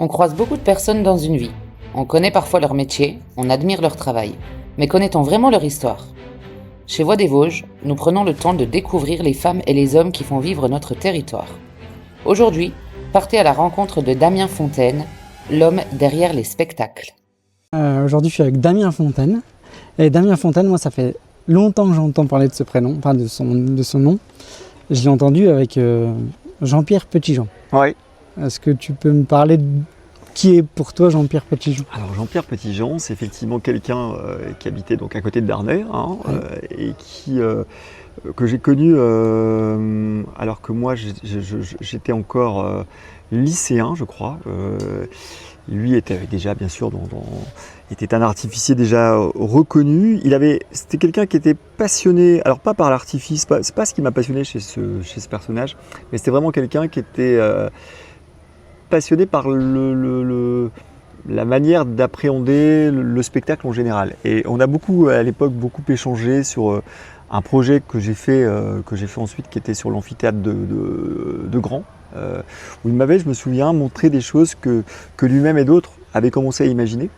On croise beaucoup de personnes dans une vie. On connaît parfois leur métier, on admire leur travail. Mais connaît-on vraiment leur histoire? Chez Voix des Vosges, nous prenons le temps de découvrir les femmes et les hommes qui font vivre notre territoire. Aujourd'hui, partez à la rencontre de Damien Fontaine, l'homme derrière les spectacles. Aujourd'hui, je suis avec Damien Fontaine. Et Damien Fontaine, moi, ça fait longtemps que j'entends parler de ce prénom, enfin de son nom. Je l'ai entendu avec Jean-Pierre Petitjean. Oui. Est-ce que tu peux me parler de qui est pour toi Jean-Pierre Petitjean? Alors Jean-Pierre Petitjean, c'est effectivement quelqu'un qui habitait donc à côté de Darney, et que j'ai connu alors que moi j'étais encore lycéen, je crois. Lui était déjà bien sûr était un artificier déjà reconnu. C'était quelqu'un qui était passionné, alors pas par l'artifice, c'est pas ce qui m'a passionné chez ce personnage, mais c'était vraiment quelqu'un qui était passionné par la manière d'appréhender le spectacle en général. Et on a à l'époque beaucoup échangé sur un projet que j'ai fait ensuite, qui était sur l'amphithéâtre de Grand, où il m'avait, je me souviens, montré des choses que lui-même et d'autres avaient commencé à imaginer.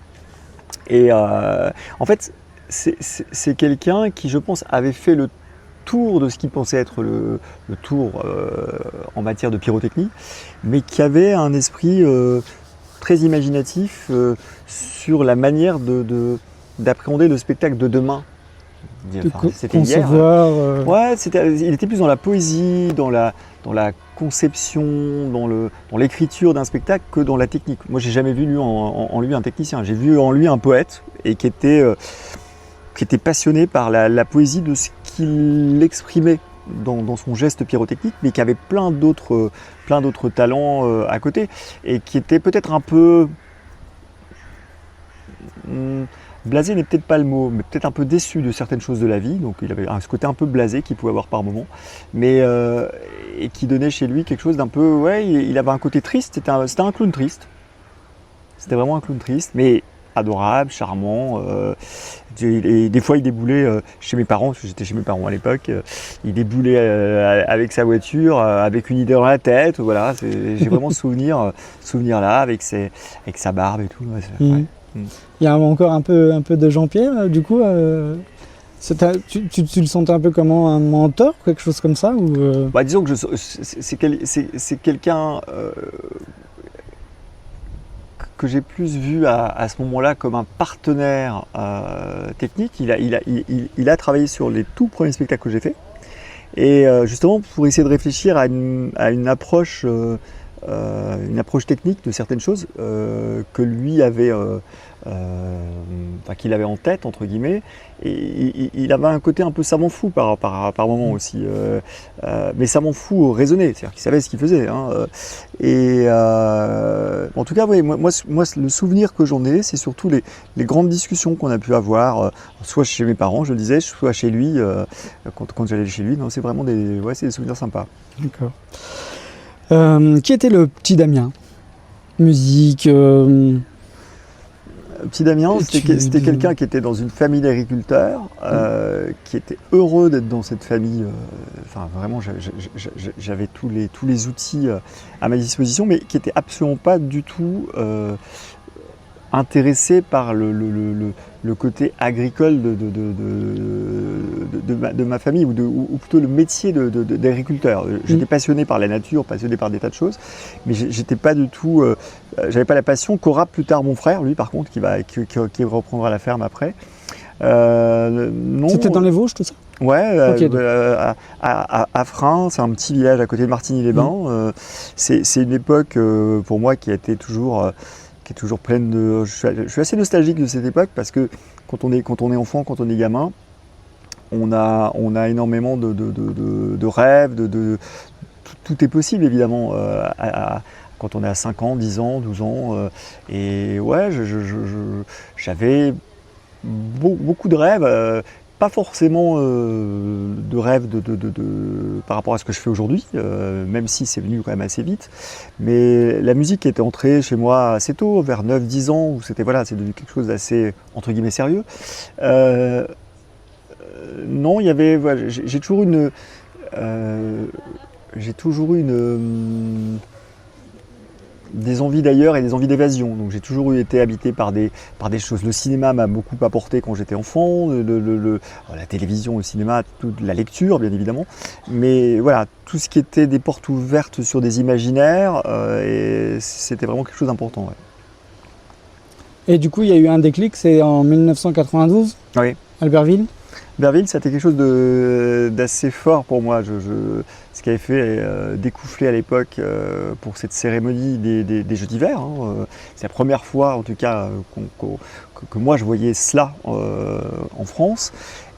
Et en fait, c'est quelqu'un qui, je pense, avait fait le tour de ce qu'il pensait être le tour en matière de pyrotechnie, mais qui avait un esprit très imaginatif sur la manière d'appréhender le spectacle de demain. C'était concevoir. Ouais, il était plus dans la poésie, dans la conception, dans l'écriture d'un spectacle que dans la technique. Moi, j'ai jamais vu en lui un technicien. J'ai vu en lui un poète et qui était passionné par la poésie de ce qu'il exprimait dans son geste pyrotechnique, mais qui avait plein d'autres talents à côté, et qui était peut-être un peu blasé, n'est peut-être pas le mot, mais peut-être un peu déçu de certaines choses de la vie. Donc il avait ce côté un peu blasé qu'il pouvait avoir par moments, mais et qui donnait chez lui quelque chose d'un peu, ouais, il avait un côté triste. C'était un clown triste. C'était vraiment un clown triste, mais adorable, charmant. Et des fois, il déboulait chez mes parents, parce que j'étais chez mes parents à l'époque. Il déboulait avec sa voiture, avec une idée dans la tête. Voilà, j'ai vraiment ce souvenir là, avec sa barbe et tout. Ouais, ouais. Il y a encore un peu de Jean-Pierre, du coup. Tu le sentais un peu comme un mentor, quelque chose comme ça ou Bah, disons que c'est quelqu'un que j'ai plus vu à ce moment-là comme un partenaire technique. Il a travaillé sur les tout premiers spectacles que j'ai faits. Et justement, pour essayer de réfléchir à une approche technique de certaines choses que lui avait, qu'il avait en tête, entre guillemets. Et il avait un côté un peu savant fou par moment aussi, mais savant fou raisonné, c'est-à-dire qu'il savait ce qu'il faisait. En tout cas, oui, moi, le souvenir que j'en ai, c'est surtout les grandes discussions qu'on a pu avoir, soit chez mes parents, je le disais, soit chez lui, quand j'allais chez lui. Non, c'est vraiment c'est des souvenirs sympas. D'accord. Qui était le petit Damien? Musique Petit Damien, c'était quelqu'un qui était dans une famille d'agriculteurs, qui était heureux d'être dans cette famille. Vraiment, j'avais tous les outils à ma disposition, mais qui n'était absolument pas du tout intéressé par le côté agricole de ma famille, ou plutôt le métier d'agriculteur. J'étais passionné par la nature, passionné par des tas de choses, mais j'étais pas du tout, j'avais pas la passion qu'aura plus tard mon frère, lui par contre, qui reprendra la ferme après. Non. C'était dans les Vosges, tout ça? Ouais, okay, à Freins, c'est un petit village à côté de Martigny-les-Bains. C'est une époque pour moi qui est toujours pleine de. Je suis assez nostalgique de cette époque, parce que quand on est enfant, quand on est gamin, on a énormément de rêves, tout est possible évidemment quand on est à 5 ans, 10 ans, 12 ans. Et ouais, j'avais beaucoup de rêves. Pas forcément de rêve par rapport à ce que je fais aujourd'hui, même si c'est venu quand même assez vite. Mais la musique était entrée chez moi assez tôt, vers 9-10 ans, où c'est devenu quelque chose d'assez, entre guillemets, sérieux. Non, il y avait, j'ai toujours des envies d'ailleurs et des envies d'évasion. Donc j'ai toujours été habité par des choses. Le cinéma m'a beaucoup apporté quand j'étais enfant, la télévision, le cinéma, toute la lecture bien évidemment. Mais voilà, tout ce qui était des portes ouvertes sur des imaginaires, et c'était vraiment quelque chose d'important. Ouais. Et du coup, il y a eu un déclic, c'est en 1992, Oui. Albertville. Albertville, c'était quelque chose d'assez fort pour moi. Ce qui avait fait découfler à l'époque pour cette cérémonie des Jeux d'hiver. Hein. C'est la première fois, en tout cas, que moi je voyais cela en France.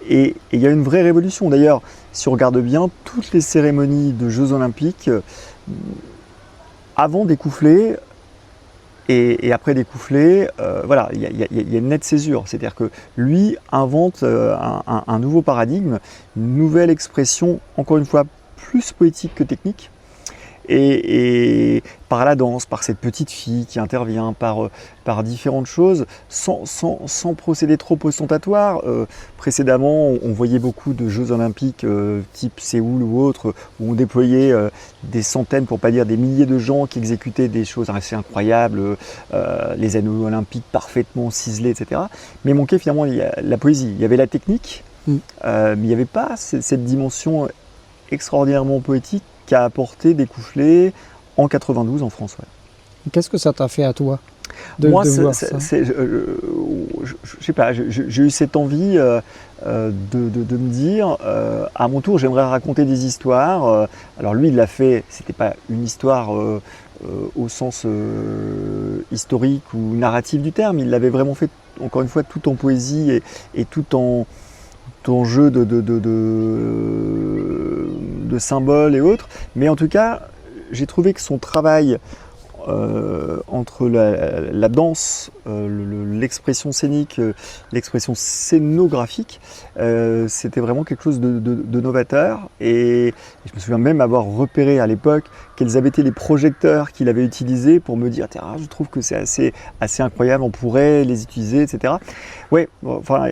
Et il y a une vraie révolution. D'ailleurs, si on regarde bien, toutes les cérémonies de Jeux Olympiques, avant découfler, et après découfler, voilà, il y a une nette césure. C'est-à-dire que lui invente un nouveau paradigme, une nouvelle expression, encore une fois, plus poétique que technique. Et par la danse, par cette petite fille qui intervient, par différentes choses, sans procéder trop ostentatoire. Précédemment, on voyait beaucoup de Jeux Olympiques type Séoul ou autre, où on déployait des centaines, pour pas dire des milliers de gens qui exécutaient des choses assez incroyables, les anneaux olympiques parfaitement ciselés, etc. Mais manquait finalement la poésie. Il y avait la technique, mais il n'y avait pas cette dimension extraordinairement poétique qu'a apporté Découflé en 92 en France. Ouais. Qu'est-ce que ça t'a fait à toi Moi, voir ça je sais pas, j'ai eu cette envie de me dire, à mon tour, j'aimerais raconter des histoires. Alors lui, il l'a fait, c'était pas une histoire au sens historique ou narratif du terme, il l'avait vraiment fait, encore une fois, tout en poésie et tout en jeu de symboles et autres, mais en tout cas, j'ai trouvé que son travail entre la danse, l'expression scénique, l'expression scénographique, c'était vraiment quelque chose de novateur. Et je me souviens même avoir repéré à l'époque quels avaient été les projecteurs qu'il avait utilisés pour me dire « je trouve que c'est assez incroyable, on pourrait les utiliser, etc. » Ouais, enfin,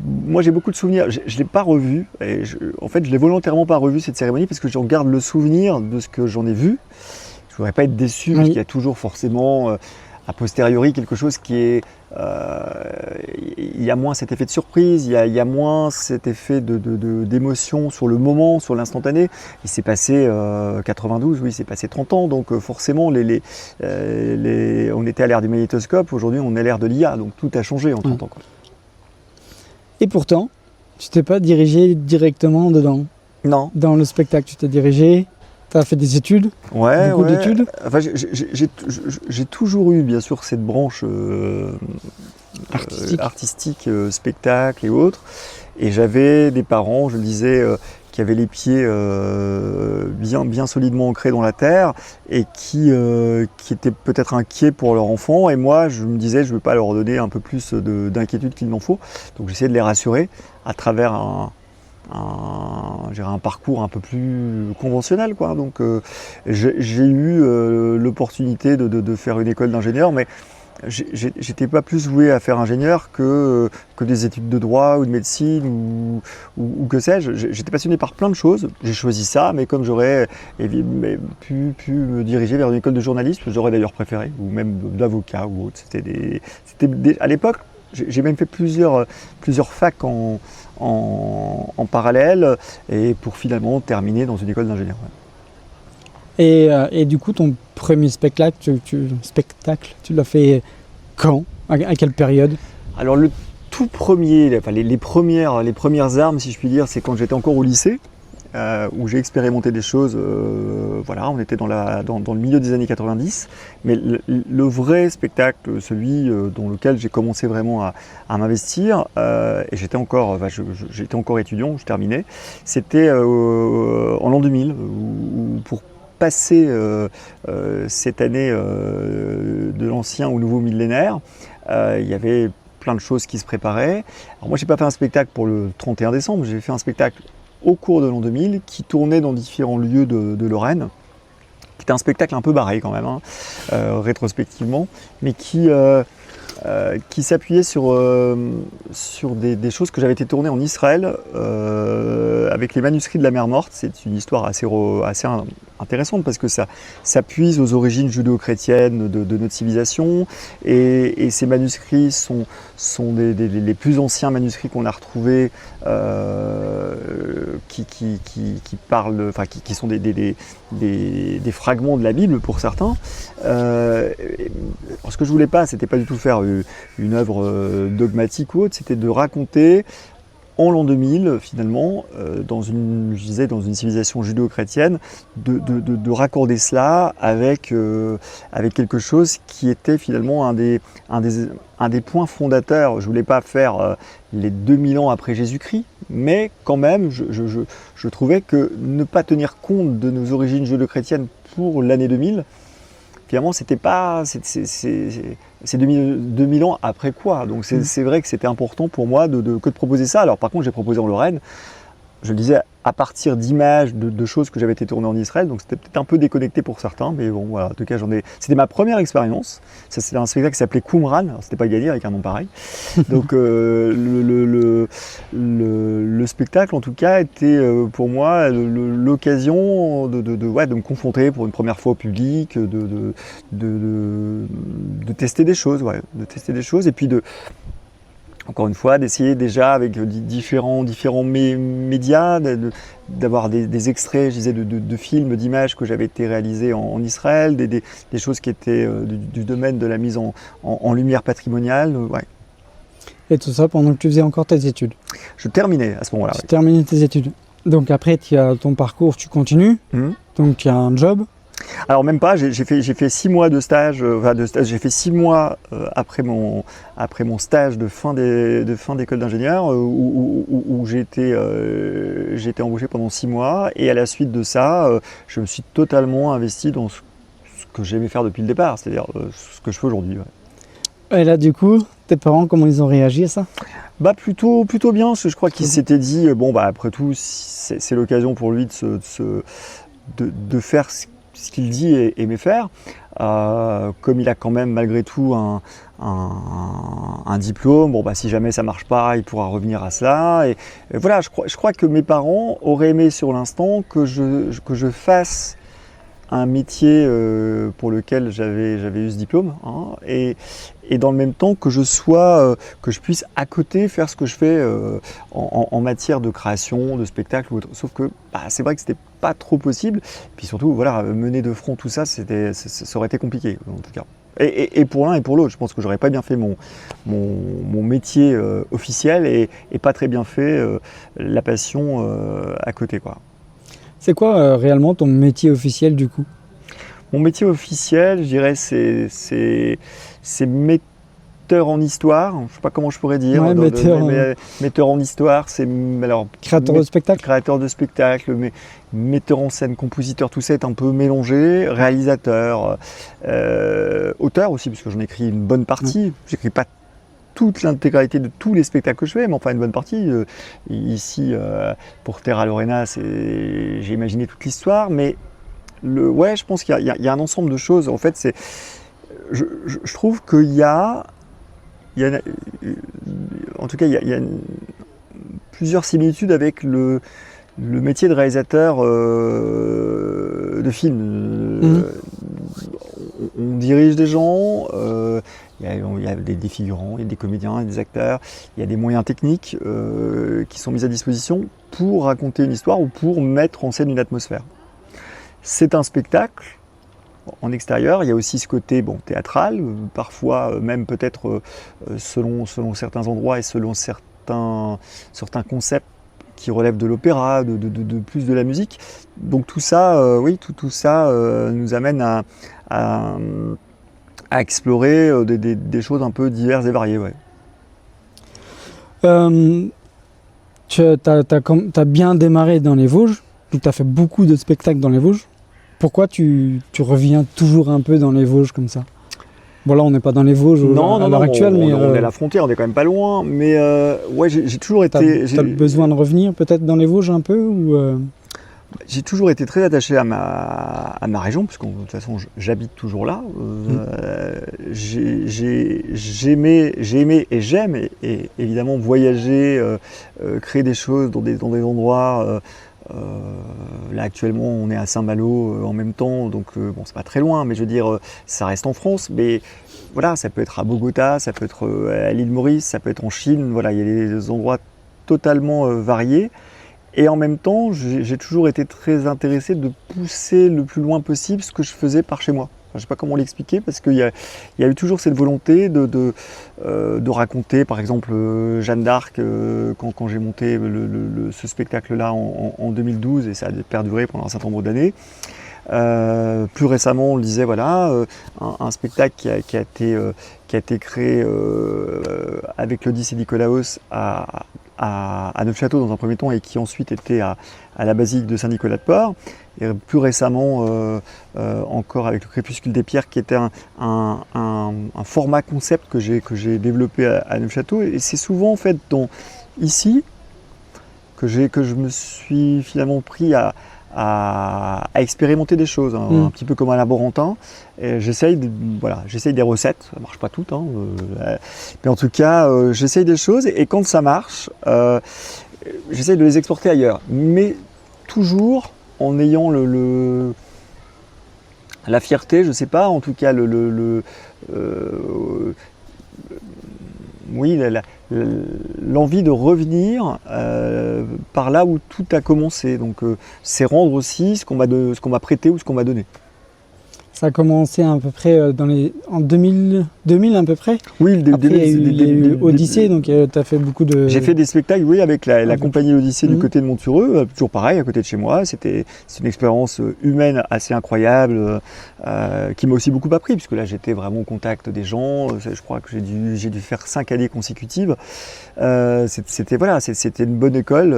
moi j'ai beaucoup de souvenirs. Je ne l'ai pas revu. En fait, je ne l'ai volontairement pas revu cette cérémonie parce que j'en garde le souvenir de ce que j'en ai vu. Je ne voudrais pas être déçu parce qu'il y a toujours forcément a posteriori quelque chose qui est... il y a moins cet effet de surprise, il y a moins cet effet d'émotion sur le moment, sur l'instantané. Il s'est passé 92, oui, il s'est passé 30 ans, donc forcément on était à l'ère du magnétoscope, aujourd'hui on est à l'ère de l'IA, donc tout a changé en 30 ans. Quoi. Et pourtant, tu t'es pas dirigé directement dedans? Non. Dans le spectacle, tu t'es dirigé... Tu as fait des études? Beaucoup d'études? Enfin, j'ai toujours eu, bien sûr, cette branche artistique, spectacle et autres. Et j'avais des parents, je le disais, qui avaient les pieds bien solidement ancrés dans la terre et qui étaient peut-être inquiets pour leur enfant. Et moi, je me disais, je ne veux pas leur donner un peu plus d'inquiétude qu'il n'en faut. Donc j'essayais de les rassurer à travers un parcours un peu plus conventionnel, quoi. Donc j'ai eu l'opportunité de faire une école d'ingénieur, mais j'étais pas plus voué à faire ingénieur que des études de droit ou de médecine ou que sais-je. J'étais passionné par plein de choses. J'ai choisi ça, mais comme j'aurais pu me diriger vers une école de journalisme, j'aurais d'ailleurs préféré, ou même d'avocat ou autre. À l'époque, j'ai même fait plusieurs facs en parallèle et pour finalement terminer dans une école d'ingénieur. Ouais. Et du coup, ton premier spectacle, tu l'as fait quand? À quelle période? Alors le tout premier, les premières armes, si je puis dire, c'est quand j'étais encore au lycée. Où j'ai expérimenté des choses, voilà, on était dans le milieu des années 90, mais le vrai spectacle, celui dans lequel j'ai commencé vraiment à m'investir, et j'étais encore étudiant, je terminais, c'était en l'an 2000, où pour passer cette année de l'ancien au nouveau millénaire, il y avait plein de choses qui se préparaient. Alors moi, j'ai pas fait un spectacle pour le 31 décembre, j'ai fait un spectacle au cours de l'an 2000, qui tournait dans différents lieux de Lorraine, qui était un spectacle un peu barré quand même, rétrospectivement, mais qui s'appuyait sur des choses que j'avais été tournées en Israël avec les manuscrits de la mer Morte. C'est une histoire assez intéressante parce que ça puise aux origines judéo-chrétiennes de notre civilisation et ces manuscrits sont les plus anciens manuscrits qu'on a retrouvés qui parlent, enfin qui sont des fragments de la Bible pour certains. Ce que je voulais pas, c'était pas du tout faire une œuvre dogmatique ou autre, c'était de raconter en l'an 2000, finalement, dans une civilisation judéo-chrétienne, de raccorder cela avec quelque chose qui était finalement un des points fondateurs. Je ne voulais pas faire les 2000 ans après Jésus-Christ, mais quand même, je trouvais que ne pas tenir compte de nos origines judéo-chrétiennes pour l'année 2000, finalement, c'était pas... C'est 2000 ans après quoi. Donc c'est vrai que c'était important pour moi que de proposer ça. Alors par contre, j'ai proposé en Lorraine, je le disais, à partir d'images, de choses que j'avais été tournées en Israël, donc c'était peut-être un peu déconnecté pour certains, mais bon, voilà, en tout cas, c'était ma première expérience. C'était un spectacle qui s'appelait Qumran, alors c'était pas gagné avec un nom pareil. Donc le spectacle, en tout cas, était pour moi l'occasion de me confronter pour une première fois au public, de tester des choses, et puis encore une fois, d'essayer déjà avec différents médias, d'avoir des extraits, je disais, de films, d'images que j'avais été réalisés en Israël, des choses qui étaient du domaine de la mise en lumière patrimoniale. Ouais. Et tout ça pendant que tu faisais encore tes études? Je terminais à ce moment-là. Tu terminais tes études. Donc après, tu as ton parcours, tu continues. Donc tu as un job. Alors même pas, j'ai fait 6 mois de stage, j'ai fait 6 mois après mon stage de fin d'école d'ingénieur où j'ai été embauché pendant 6 mois et à la suite de ça, je me suis totalement investi dans ce que j'aimais faire depuis le départ, c'est-à-dire ce que je fais aujourd'hui. Ouais. Et là du coup, tes parents, comment ils ont réagi à ça? Bah plutôt bien, parce que je crois qu'ils s'étaient dit, bon bah après tout, c'est l'occasion pour lui de faire ce qu'il dit et aimait faire. Comme il a quand même malgré tout un diplôme, bon bah si jamais ça marche pas, il pourra revenir à cela. Et voilà, je crois que mes parents auraient aimé sur l'instant que je fasse un métier pour lequel j'avais eu ce diplôme, hein, et dans le même temps que je puisse à côté faire ce que je fais en matière de création, de spectacle ou autre. Sauf que c'est vrai que c'était pas trop possible. Puis surtout, voilà, mener de front tout ça, ça aurait été compliqué en tout cas. Et pour l'un et pour l'autre, je pense que j'aurais pas bien fait mon métier officiel et pas très bien fait la passion à côté, quoi. C'est quoi réellement ton métier officiel du coup? Mon métier officiel, je dirais, c'est metteur en histoire. Je ne sais pas comment je pourrais dire. Ouais, metteur en histoire, c'est alors créateur de spectacle. Créateur de spectacle, mais metteur en scène, compositeur, tout ça est un peu mélangé. Réalisateur, auteur aussi, parce que j'en écris une bonne partie. J'écris pas toute l'intégralité de tous les spectacles que je fais, mais enfin une bonne partie. Ici, pour Terra Lorena, j'ai imaginé toute l'histoire, mais je pense qu'il y a un ensemble de choses. En fait, je trouve qu'il y a en tout cas, il y a plusieurs similitudes avec le métier de réalisateur de film. On dirige des gens, il y a des figurants, il y a des comédiens, il y a des acteurs, il y a des moyens techniques qui sont mis à disposition pour raconter une histoire ou pour mettre en scène une atmosphère. C'est un spectacle en extérieur, il y a aussi ce côté théâtral, parfois même peut-être selon certains endroits et selon certains concepts qui relèvent de l'opéra, de plus de la musique. Donc tout ça, tout ça nous amène à explorer des choses un peu diverses et variées. Ouais. Tu as bien démarré dans les Vosges, tu as fait beaucoup de spectacles dans les Vosges. Pourquoi tu reviens toujours un peu dans les Vosges comme ça? Bon là on n'est pas dans les Vosges à l'heure actuelle, mais on est à la frontière, on est quand même pas loin. Mais j'ai toujours été. T'as besoin de revenir peut-être dans les Vosges un peu ou J'ai toujours été très attaché à ma région, puisque de toute façon j'habite toujours là. J'ai aimé et j'aime et évidemment voyager, créer des choses dans des endroits Là actuellement on est à Saint-Malo en même temps, donc bon c'est pas très loin, mais je veux dire ça reste en France, mais voilà, ça peut être à Bogota, ça peut être à l'île Maurice, ça peut être en Chine, voilà, il y a des endroits totalement variés. Et en même temps, j'ai toujours été très intéressé de pousser le plus loin possible ce que je faisais par chez moi. Enfin, je ne sais pas comment l'expliquer, parce qu'il y a eu toujours cette volonté de raconter, par exemple, Jeanne d'Arc, quand j'ai monté ce spectacle-là en 2012, et ça a perduré pendant un certain nombre d'années. Plus récemment, on le disait, voilà, un spectacle qui a été créé avec l'Odyssée Nicolaos à Neufchâteau dans un premier temps et qui ensuite était à la basilique de Saint-Nicolas-de-Port. Et plus récemment, encore avec le Crépuscule des Pierres, qui était un format concept que j'ai développé à Neufchâteau. Et c'est souvent en fait ici que je me suis finalement pris à expérimenter des choses, un petit peu comme un laborantin. J'essaye des recettes, ça marche pas toutes, mais en tout cas j'essaye des choses et quand ça marche, j'essaye de les exporter ailleurs, mais toujours en ayant la fierté, je sais pas, en tout cas oui, l'envie de revenir par là où tout a commencé. Donc c'est rendre aussi ce qu'on m'a prêté ou ce qu'on m'a donné. Ça a commencé à peu près en 2000 à peu près. Oui, après il y a eu Odyssée, donc tu as fait beaucoup de... J'ai fait des spectacles, oui, avec la compagnie Odyssée du côté de Montureux, toujours pareil, à côté de chez moi. C'est une expérience humaine assez incroyable, qui m'a aussi beaucoup appris, puisque là j'étais vraiment au contact des gens. Je crois que j'ai dû faire 5 années consécutives. C'était une bonne école,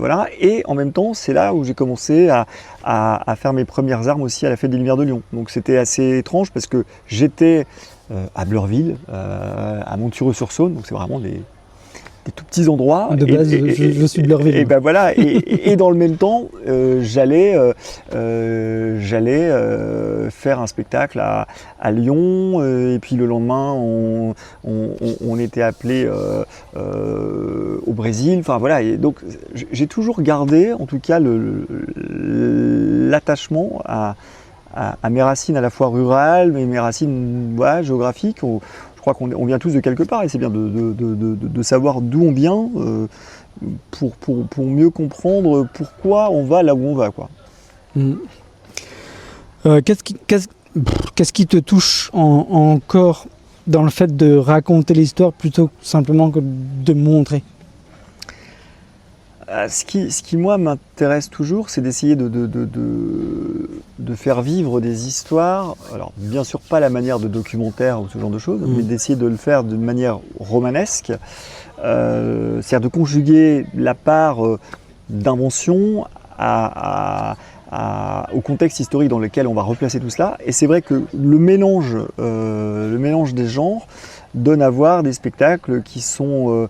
voilà. Et en même temps, c'est là où j'ai commencé à faire mes premières armes aussi à la Fête des Lumières de Lyon. Donc c'était assez étrange parce que j'étais à Bleurville, à Montureux-sur-Saône, donc c'est vraiment des tout petits endroits. De base, je suis de Bleurville. Et ben voilà, et dans le même temps, j'allais faire un spectacle à Lyon, et puis le lendemain, on était appelé au Brésil. Enfin voilà, et donc j'ai toujours gardé, en tout cas, l'attachement à mes racines à la fois rurales, mais mes racines géographiques. Je crois qu'on vient tous de quelque part et c'est bien de savoir d'où on vient pour mieux comprendre pourquoi on va là où on va, quoi. Qu'est-ce qui te touche encore dans le fait de raconter l'histoire plutôt simplement que de montrer ? Ce qui moi m'intéresse toujours, c'est d'essayer de faire vivre des histoires, alors bien sûr pas la manière de documentaire ou ce genre de choses, mais d'essayer de le faire d'une manière romanesque, c'est-à-dire de conjuguer la part d'invention au contexte historique dans lequel on va replacer tout cela. Et c'est vrai que le mélange des genres donne à voir des spectacles qui sont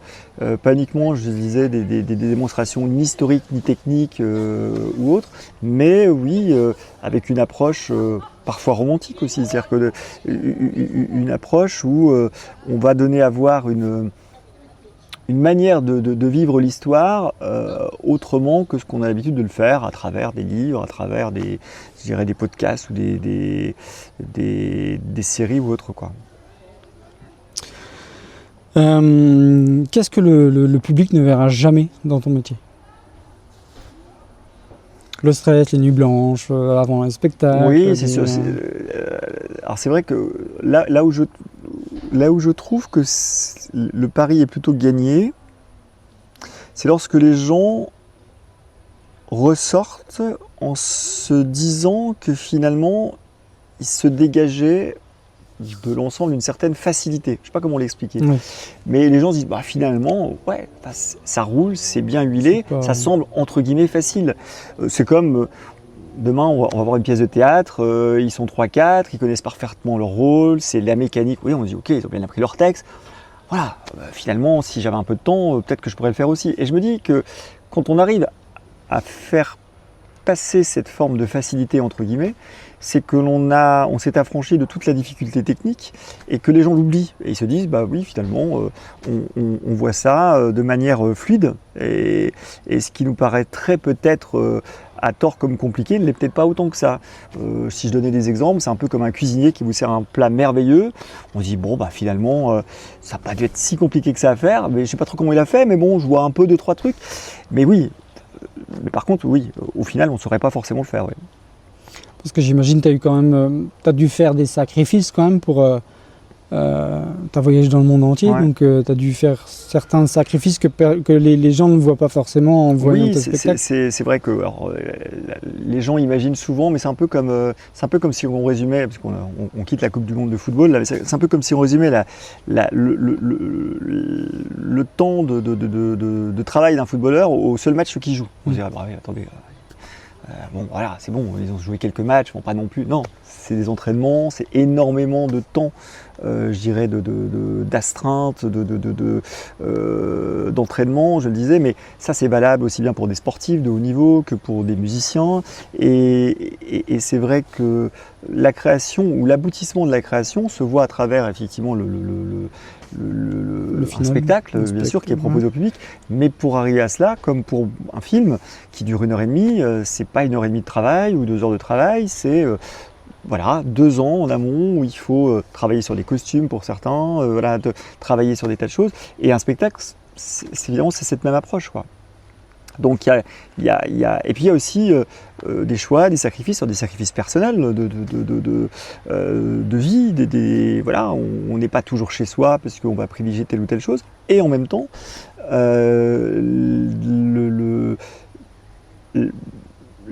pas uniquement, je disais, des démonstrations ni historiques ni techniques ou autres, mais oui, avec une approche parfois romantique aussi, c'est-à-dire que une approche où on va donner à voir une manière de vivre l'histoire autrement que ce qu'on a l'habitude de le faire à travers des livres, à travers des podcasts ou des séries ou autres, quoi. Qu'est-ce que le public ne verra jamais dans ton métier ? Le stress, les nuits blanches, avant un spectacle. Oui, c'est sûr. Alors c'est vrai que là où je trouve que le pari est plutôt gagné, c'est lorsque les gens ressortent en se disant que finalement ils se dégageaient de l'ensemble d'une certaine facilité. Je ne sais pas comment l'expliquer. Oui. Mais les gens se disent, finalement, ouais, ça roule, c'est bien huilé, ça semble entre guillemets facile. C'est comme, demain on va voir une pièce de théâtre, ils sont 3-4, ils connaissent parfaitement leur rôle, c'est la mécanique. Oui, on se dit, ok, ils ont bien appris leur texte. Voilà, finalement, si j'avais un peu de temps, peut-être que je pourrais le faire aussi. Et je me dis que quand on arrive à faire passé cette forme de facilité, entre guillemets, c'est que on s'est affranchi de toute la difficulté technique et que les gens l'oublient. Et ils se disent, bah oui, finalement, on voit ça de manière fluide. Et ce qui nous paraîtrait peut-être à tort comme compliqué ne l'est peut-être pas autant que ça. Si je donnais des exemples, c'est un peu comme un cuisinier qui vous sert un plat merveilleux. On se dit, bon, bah finalement, ça n'a pas dû être si compliqué que ça à faire, mais je ne sais pas trop comment il a fait, mais bon, je vois un peu 2-3 trucs. Mais oui, mais par contre, oui, au final, on ne saurait pas forcément le faire. Ouais. Parce que j'imagine que tu as eu quand même, t'as dû faire des sacrifices quand même pour. Tu as voyagé dans le monde entier, Ouais. donc tu as dû faire certains sacrifices que les gens ne voient pas forcément en voyant Oui, tes spectacles. c'est vrai que alors, les gens imaginent souvent, mais c'est un peu comme si on résumait, parce qu'on quitte la Coupe du Monde de football, là, c'est un peu comme si on résumait le temps de travail d'un footballeur au seul match qu'il joue. On se dirait, bah oui, attendez, bon voilà, c'est bon, ils ont joué quelques matchs, bon, pas non plus. Non, c'est des entraînements, c'est énormément de temps, je dirais, d'astreinte, d'entraînement, je le disais, mais ça c'est valable aussi bien pour des sportifs de haut niveau que pour des musiciens. Et c'est vrai que la création ou l'aboutissement de la création se voit à travers effectivement un final, spectacle, un bien sûr, qui est spectacle, proposé au public. Mais pour arriver à cela, comme pour un film qui dure 1h30, c'est pas 1h30 de travail ou 2 heures de travail, c'est voilà, 2 ans en amont où il faut travailler sur les costumes pour certains, voilà, travailler sur des tas de choses. Et un spectacle, évidemment, c'est cette même approche, quoi. Donc et puis il y a aussi des choix, des sacrifices personnels de vie, voilà, on n'est pas toujours chez soi parce qu'on va privilégier telle ou telle chose. Et en même temps,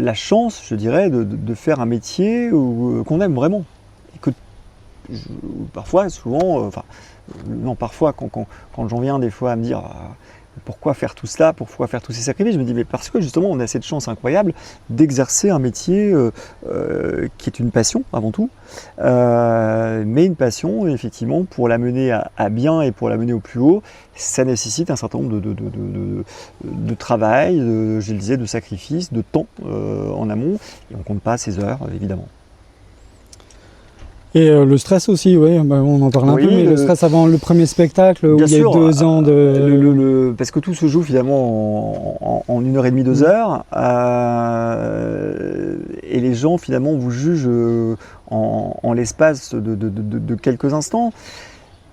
la chance, je dirais, de faire un métier qu'on aime vraiment. Et que parfois, souvent, non, parfois, quand j'en viens des fois à me dire pourquoi faire tout cela, pourquoi faire tous ces sacrifices, je me dis mais parce que justement on a cette chance incroyable d'exercer un métier qui est une passion avant tout, mais une passion effectivement pour la mener à bien et pour la mener au plus haut, ça nécessite un certain nombre de travail, je le disais, de sacrifices, de temps en amont, et on ne compte pas ces heures évidemment. Et le stress aussi, oui, bah, on en parle un Oui, peu, mais le stress avant le premier spectacle, où bien il y a eu sûr, 2 ans de... parce que tout se joue finalement en 1h30, 2 heures, et les gens finalement vous jugent en l'espace de quelques instants.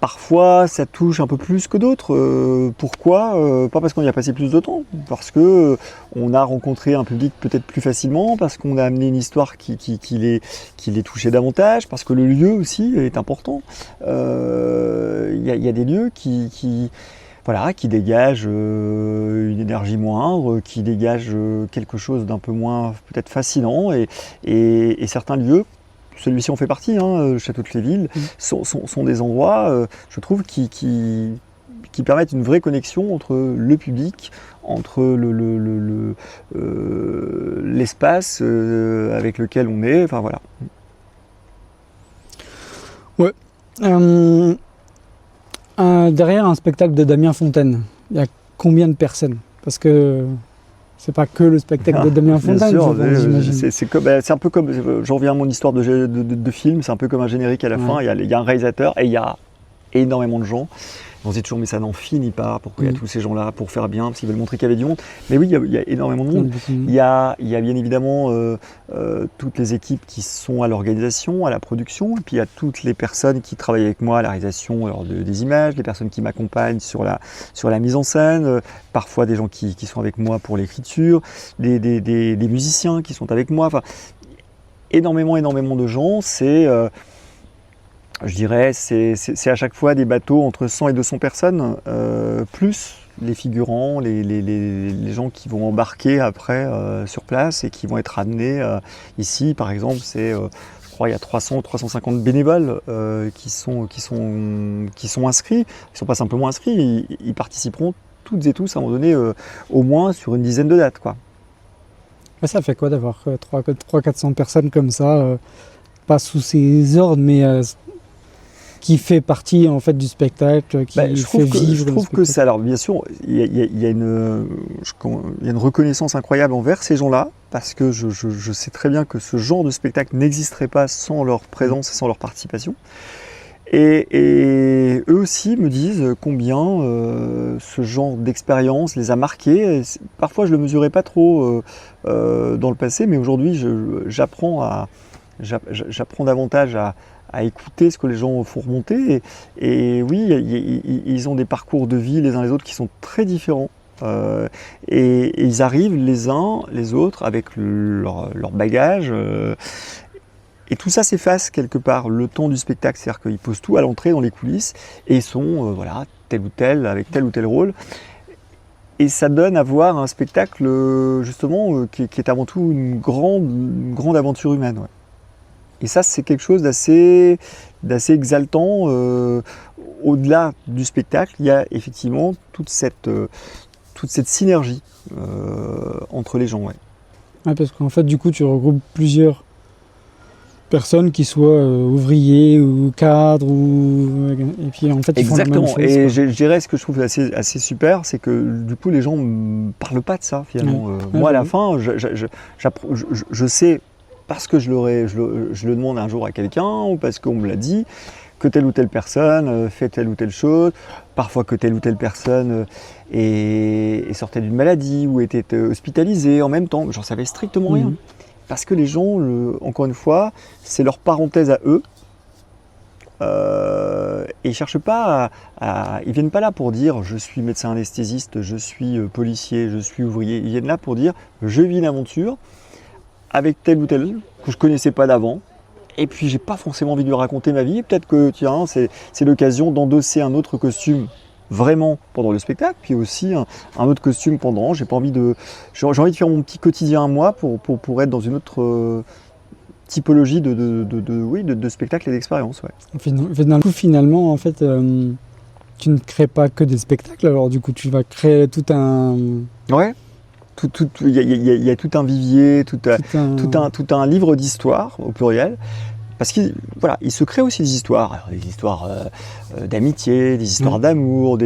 Parfois, ça touche un peu plus que d'autres. Pourquoi pas parce qu'on y a passé plus de temps, parce que on a rencontré un public peut-être plus facilement, parce qu'on a amené une histoire qui les touchait davantage, parce que le lieu aussi est important. Il y a des lieux qui dégagent une énergie moindre, qui dégagent quelque chose d'un peu moins peut-être fascinant, et certains lieux, celui-ci en fait partie, le château de Cléville, sont des endroits, je trouve, qui permettent une vraie connexion entre le public, entre l'espace avec lequel on est, enfin voilà. Ouais. Derrière un spectacle de Damien Fontaine, il y a combien de personnes? Parce que c'est pas que le spectacle de Damien Fontaine, bien sûr, j'imagine. c'est un peu comme, j'en reviens à mon histoire de film, c'est un peu comme un générique à la fin, il y a un réalisateur et il y a énormément de gens. On se dit toujours mais ça n'en finit pas, pourquoi il y a tous ces gens-là pour faire bien, parce qu'ils veulent montrer qu'il y avait du monde. Mais oui, il y a énormément de monde. Il y a bien évidemment toutes les équipes qui sont à l'organisation, à la production, et puis il y a toutes les personnes qui travaillent avec moi à la réalisation des images, les personnes qui m'accompagnent sur la mise en scène, parfois des gens qui sont avec moi pour l'écriture, des musiciens qui sont avec moi, enfin énormément de gens, je dirais, c'est à chaque fois des bateaux entre 100 et 200 personnes, plus les figurants, les gens qui vont embarquer après sur place et qui vont être amenés ici. Par exemple, je crois, il y a 300 ou 350 bénévoles qui sont inscrits. Ils ne sont pas simplement inscrits, ils participeront toutes et tous à un moment donné, au moins sur une dizaine de dates, quoi. Ça fait quoi d'avoir 300-400 personnes comme ça, pas sous ses ordres, mais qui fait partie en fait du spectacle, qui Je fait vivre je le trouve que spectacle. ça, alors bien sûr, il y a une reconnaissance incroyable envers ces gens-là, parce que je sais très bien que ce genre de spectacle n'existerait pas sans leur présence et sans leur participation. Et eux aussi me disent combien ce genre d'expérience les a marqués. Parfois je ne le mesurais pas trop dans le passé, mais aujourd'hui j'apprends davantage à écouter ce que les gens font remonter. Et oui, ils ont des parcours de vie les uns les autres qui sont très différents. Et ils arrivent les uns les autres avec leur bagage. Et tout ça s'efface quelque part le temps du spectacle, c'est-à-dire qu'ils posent tout à l'entrée dans les coulisses et ils sont voilà, tel ou tel, avec tel ou tel rôle. Et ça donne à voir un spectacle justement qui est avant tout une grande aventure humaine. Ouais. Et ça, c'est quelque chose d'assez exaltant. Au-delà du spectacle, il y a effectivement toute cette synergie entre les gens. Ouais. Ouais, parce qu'en fait, du coup, tu regroupes plusieurs personnes qui soient ouvriers ou cadres, et puis en fait, ils font la même chose. Et quoi. je dirais ce que je trouve assez super, c'est que du coup, les gens ne parlent pas de ça finalement. Moi, à la fin, je sais, parce que je le demande un jour à quelqu'un, ou parce qu'on me l'a dit, que telle ou telle personne fait telle ou telle chose, parfois que telle ou telle personne sortait d'une maladie ou était hospitalisée en même temps. J'en savais strictement rien. Parce que les gens, encore une fois, c'est leur parenthèse à eux. Et ils cherchent pas ils viennent pas là pour dire je suis médecin anesthésiste, je suis policier, je suis ouvrier. Ils viennent là pour dire je vis une aventure avec tel ou tel que je connaissais pas d'avant. Et puis j'ai pas forcément envie de lui raconter ma vie. Peut-être que tiens, c'est l'occasion d'endosser un autre costume vraiment pendant le spectacle, puis aussi un autre costume pendant. J'ai envie de faire mon petit quotidien à moi pour être dans une autre typologie de spectacle et d'expérience. Ouais. Finalement, en fait, tu ne crées pas que des spectacles, alors du coup, tu vas créer tout un... Ouais. Il y a tout un vivier, tout un livre d'histoire au pluriel. Parce qu'il se crée aussi des histoires. Alors, des histoires d'amitié, des histoires d'amour,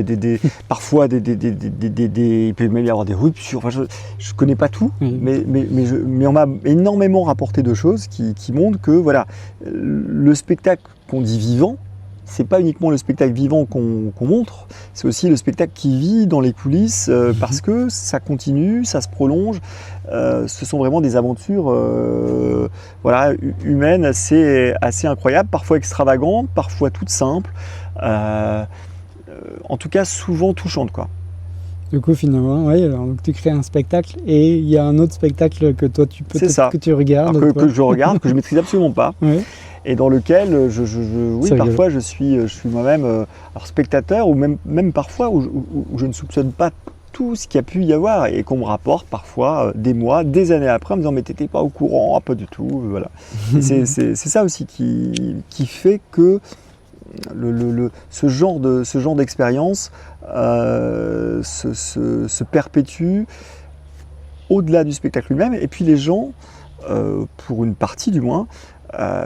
parfois il peut même y avoir des ruptures. Enfin, je ne connais pas tout, mais on m'a énormément rapporté de choses qui montrent que voilà, le spectacle qu'on dit vivant, c'est pas uniquement le spectacle vivant qu'on montre, c'est aussi le spectacle qui vit dans les coulisses parce que ça continue, ça se prolonge. Ce sont vraiment des aventures humaines assez incroyables, parfois extravagantes, parfois toutes simples, en tout cas souvent touchantes, quoi. Du coup, finalement, donc tu crées un spectacle et il y a un autre spectacle que toi que tu regardes. Que je regarde, que je maîtrise absolument pas. Ouais. Et dans lequel parfois je suis moi-même spectateur, ou même parfois où je ne soupçonne pas tout ce qu'il y a pu y avoir et qu'on me rapporte parfois des mois, des années après en me disant mais t'étais pas au courant, pas du tout, voilà. C'est ça aussi qui fait que ce genre d'expérience se perpétue au-delà du spectacle lui-même, et puis les gens, pour une partie du moins,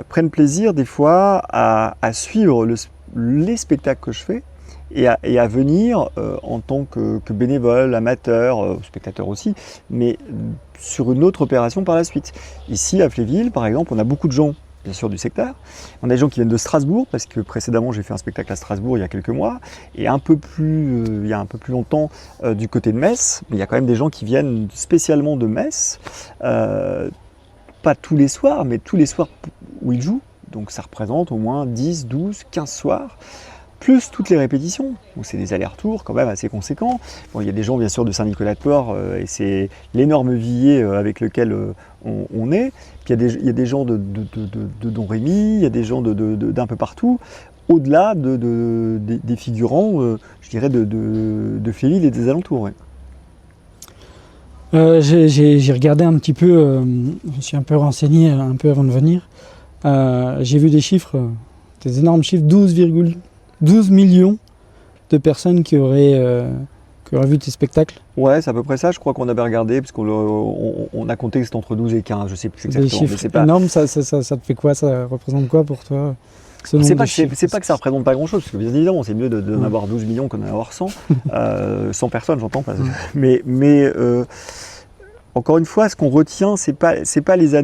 prennent plaisir des fois à suivre les spectacles que je fais et à venir en tant que bénévole, amateur, spectateur aussi, mais sur une autre opération par la suite. Ici à Fléville, par exemple, on a beaucoup de gens, bien sûr, du secteur. On a des gens qui viennent de Strasbourg, parce que précédemment j'ai fait un spectacle à Strasbourg il y a quelques mois, et il y a un peu plus longtemps du côté de Metz, mais il y a quand même des gens qui viennent spécialement de Metz, pas tous les soirs, mais tous les soirs où ils jouent. Donc ça représente au moins 10, 12, 15 soirs, plus toutes les répétitions. Donc c'est des allers-retours quand même assez conséquents. Bon, il y a des gens bien sûr de Saint-Nicolas-de-Port, et c'est l'énorme vivier avec lequel on est. Puis il y a des gens de Domrémy, il y a des gens d'un peu partout, au-delà des figurants, je dirais, de Fléville et des alentours. Ouais. J'ai regardé un petit peu, je me suis un peu renseigné un peu avant de venir. J'ai vu des chiffres, des énormes chiffres, 12 millions de personnes qui auraient vu tes spectacles. Ouais, c'est à peu près ça, je crois qu'on avait regardé, parce qu'on a compté que c'était entre 12 et 15, je sais plus exactement. Des chiffres énormes, ça te fait quoi? Ça représente quoi pour toi? Ce nombre C'est de pas, chiffres. c'est pas que ça représente pas grand-chose, parce que bien évidemment, c'est mieux d'en avoir 12 millions qu'en avoir 100. 100 personnes, j'entends pas. Mais encore une fois, ce qu'on retient, c'est pas les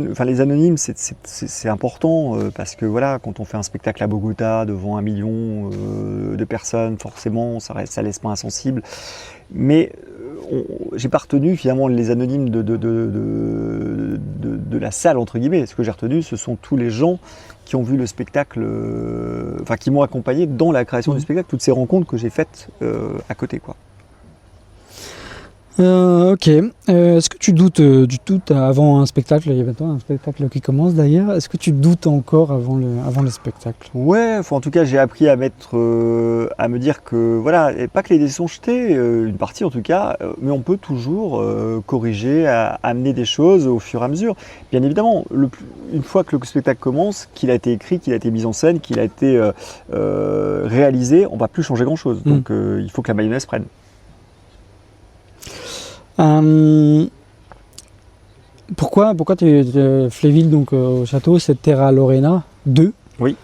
anonymes, c'est important parce que voilà, quand on fait un spectacle à Bogota devant 1 million de personnes, forcément, ça laisse pas insensible. Mais j'ai pas retenu finalement les anonymes de la salle entre guillemets. Ce que j'ai retenu, ce sont tous les gens qui ont vu le spectacle, qui m'ont accompagné dans la création du spectacle, toutes ces rencontres que j'ai faites à côté, quoi. Ok. Est-ce que tu doutes du tout avant un spectacle? Il y avait un spectacle qui commence d'ailleurs. Est-ce que tu doutes encore avant le spectacle? Ouais, en tout cas, j'ai appris à me dire que voilà, et pas que les dés sont jetés, une partie en tout cas, mais on peut toujours corriger, amener des choses au fur et à mesure. Bien évidemment, une fois que le spectacle commence, qu'il a été écrit, qu'il a été mis en scène, qu'il a été réalisé, on va plus changer grand-chose. Donc, il faut que la mayonnaise prenne. Pourquoi Fléville, donc au château, c'est Terra Lorena 2? Oui.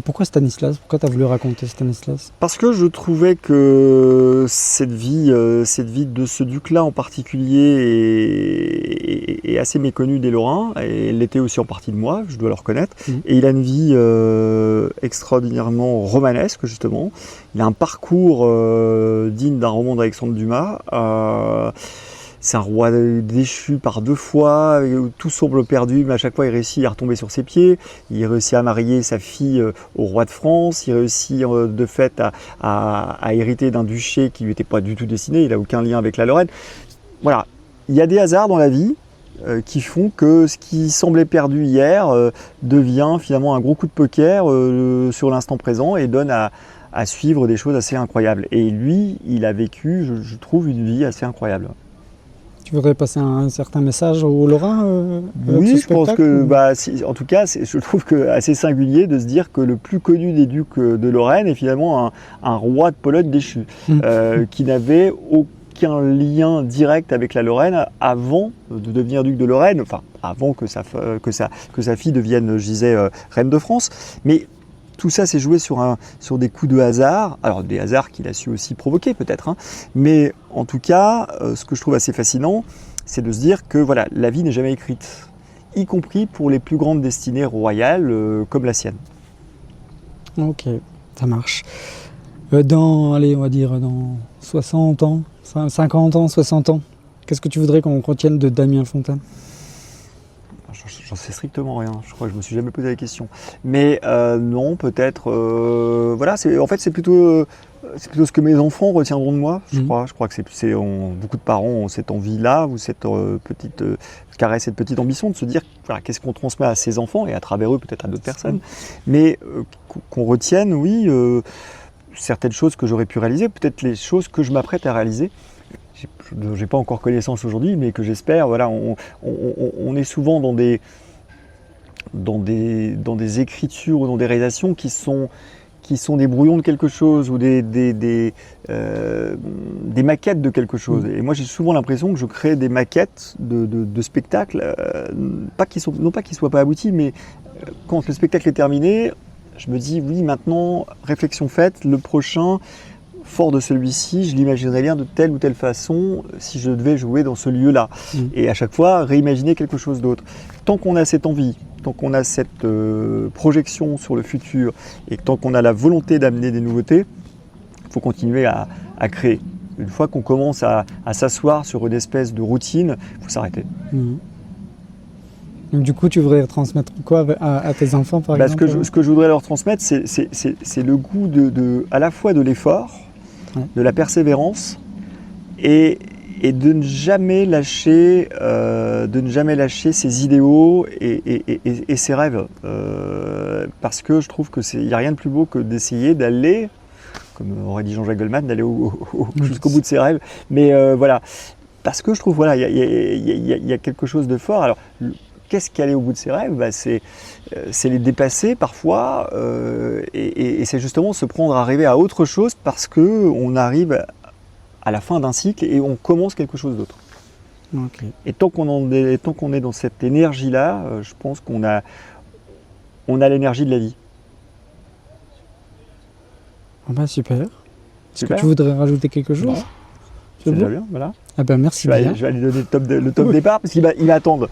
Pourquoi Stanislas? Pourquoi tu as voulu raconter Stanislas? Parce que je trouvais que cette vie de ce duc-là en particulier est assez méconnue des Lorrains, et elle l'était aussi en partie de moi, je dois le reconnaître. Et il a une vie extraordinairement romanesque, justement. Il a un parcours digne d'un roman d'Alexandre Dumas. C'est un roi déchu par 2 fois, tout semble perdu, mais à chaque fois il réussit à retomber sur ses pieds. Il réussit à marier sa fille au roi de France, il réussit de fait à hériter d'un duché qui lui était pas du tout destiné, il n'a aucun lien avec la Lorraine. Voilà, il y a des hasards dans la vie qui font que ce qui semblait perdu hier devient finalement un gros coup de poker sur l'instant présent et donne à suivre des choses assez incroyables. Et lui, il a vécu, je trouve, une vie assez incroyable. Tu voudrais passer un certain message aux Lorrains Oui, je pense que, en tout cas, je trouve que assez singulier de se dire que le plus connu des ducs de Lorraine est finalement un roi de Pologne déchu, qui n'avait aucun lien direct avec la Lorraine avant de devenir duc de Lorraine, enfin avant que sa fille devienne, je disais, reine de France. Mais tout ça s'est joué sur des coups de hasard, alors des hasards qu'il a su aussi provoquer peut-être, hein. Mais en tout cas, ce que je trouve assez fascinant, c'est de se dire que voilà, la vie n'est jamais écrite, y compris pour les plus grandes destinées royales comme la sienne. Ok, ça marche. On va dire dans 60 ans, 50 ans, 60 ans, qu'est-ce que tu voudrais qu'on retienne de Damien Fontaine? J'en sais strictement rien, je crois que je me suis jamais posé la question. Mais non, peut-être, voilà, en fait c'est plutôt ce que mes enfants retiendront de moi, je crois. Je crois que beaucoup de parents ont cette envie-là, ou cette cette petite ambition de se dire, voilà, qu'est-ce qu'on transmet à ses enfants, et à travers eux peut-être à d'autres personnes. Mais qu'on retienne, oui, certaines choses que j'aurais pu réaliser, peut-être les choses que je m'apprête à réaliser. Je n'ai pas encore connaissance aujourd'hui, mais que j'espère. Voilà, on est souvent dans des écritures ou dans des réalisations qui sont des brouillons de quelque chose, ou des maquettes de quelque chose. Et moi, j'ai souvent l'impression que je crée des maquettes de spectacles, non pas qu'ils soient pas aboutis, mais quand le spectacle est terminé, je me dis, oui, maintenant, réflexion faite, le prochain, fort de celui-ci, je l'imaginerais bien de telle ou telle façon si je devais jouer dans ce lieu-là. Et à chaque fois, réimaginer quelque chose d'autre. Tant qu'on a cette envie, tant qu'on a cette projection sur le futur, et tant qu'on a la volonté d'amener des nouveautés, il faut continuer à créer. Une fois qu'on commence à s'asseoir sur une espèce de routine, il faut s'arrêter. Donc, du coup, tu voudrais transmettre quoi à tes enfants, par exemple? Ce que je voudrais leur transmettre, c'est le goût à la fois de l'effort, de la persévérance, et de ne jamais lâcher ses idéaux et ses rêves. Parce que je trouve qu'il n'y a rien de plus beau que d'essayer d'aller, comme aurait dit Jean-Jacques Goldman, d'aller jusqu'au bout de ses rêves. Mais voilà, parce que je trouve, voilà, il y a quelque chose de fort. Alors, qu'est-ce qu'aller au bout de ses rêves? C'est les dépasser parfois, et c'est justement se prendre à rêver à autre chose, parce qu'on arrive à la fin d'un cycle et on commence quelque chose d'autre. Okay. Et tant qu'on est dans cette énergie-là, je pense qu'on a l'énergie de la vie. Ah bah super. Est-ce que Super. tu voudrais rajouter quelque chose? Non. C'est C'est déjà bon bien, voilà. Ah ben merci bien. Je vais aller donner le top départ parce qu'il m'attendent.